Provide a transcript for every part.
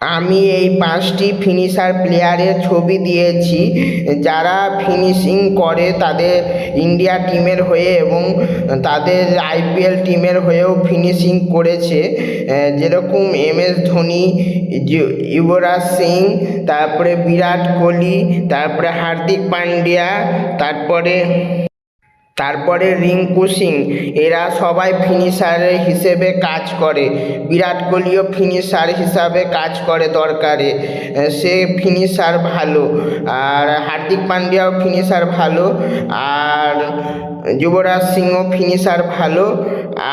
আমি এই 5টি ফিনিশার প্লেয়ারের ছবি দিয়েছি যারা ফিনিশিং করে তাদের ইন্ডিয়া টিমের হয়ে এবং তাদের আইপিএল টিমের হয়েও ফিনিশিং করেছে। যেরকম MS ধোনি, যুবরাজ সিং, তারপরে বিরাট কোহলি, তারপরে হার্দিক পান্ডিয়া, তারপরে রিঙ্কু সিং। এরা সবাই ফিনিশার হিসেবে কাজ করে। বিরাট কোহলিও ফিনিশার হিসাবে কাজ করে দরকারে, সে ফিনিশার ভালো। আর হার্দিক পান্ডিয়াও ফিনিশার ভালো, আর যুবরাজ সিংও ফিনিশার ভালো,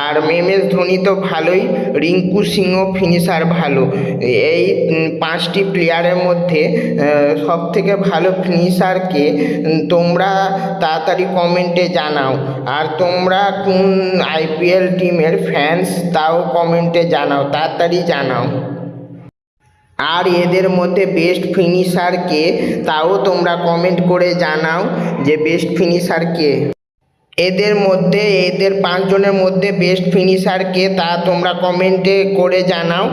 আর MS ধোনি তো ভালোই, রিঙ্কু সিংও ফিনিশার ভালো। এই 5টি প্লেয়ারের মধ্যে সবথেকে ভালো ফিনিশারকে তোমরা তাড়াতাড়ি কমেন্টে জানাও। আর তোমরা কোন আইপিএল টিমের ফ্যান্স তাও কমেন্টে জানাও, তাড়াতাড়ি জানাও। আর এদের মধ্যে বেস্ট ফিনিশার কে তাও তোমরা কমেন্ট করে জানাও যে বেস্ট ফিনিশার কে। এদের 5 জনের মধ্যে বেস্ট ফিনিশার কে তা তোমরা কমেন্টে করে জানাও।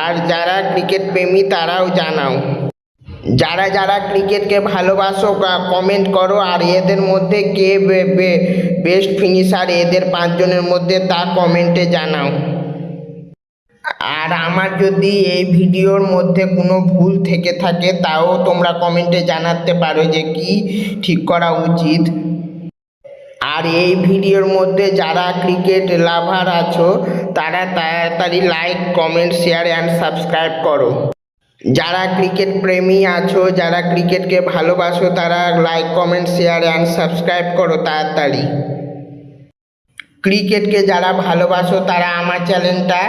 আর যারা ক্রিকেট প্রেমী তারাও জানাও। যারা যারা ক্রিকেটকে ভালোবাসো কমেন্ট করো। আর এদের মধ্যে কে বেস্ট ফিনিশার এদের 5 জনের মধ্যে তা কমেন্টে জানাও। আর আমার যদি এই ভিডিওর মধ্যে কোনো ভুল থেকে থাকে তাও তোমরা কমেন্টে জানাতে পারো যে কি ঠিক করা উচিত। আর এই ভিডিওর মধ্যে যারা ক্রিকেট লাভার আছো তারা তাড়াতাড়ি like, comment, share and subscribe করো। যারা ক্রিকেট প্রেমী আছো, যারা ক্রিকেটকে ভালোবাসো তারা like, comment, share and subscribe করো তাড়াতাড়ি। ক্রিকেটকে যারা ভালোবাসো তারা আমার চ্যানেলটা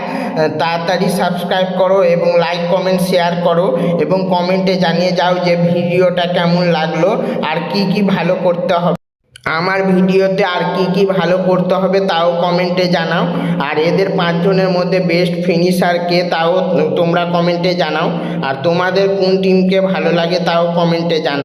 তাড়াতাড়ি সাবস্ক্রাইব করো এবং লাইক, কমেন্ট, শেয়ার করো এবং কমেন্টে জানিয়ে যাও যে ভিডিওটা কেমন লাগলো আর কি কি ভালো করতে হবে। আমার ভিডিওতে আর কি কি ভালো করতে হবে তাও কমেন্টে জানাও। আর এদের 5 জনের মধ্যে বেস্ট ফিনিশার কে তাও তোমরা কমেন্টে জানাও। আর তোমাদের কোন টিমকে ভালো লাগে তাও কমেন্টে জানাও।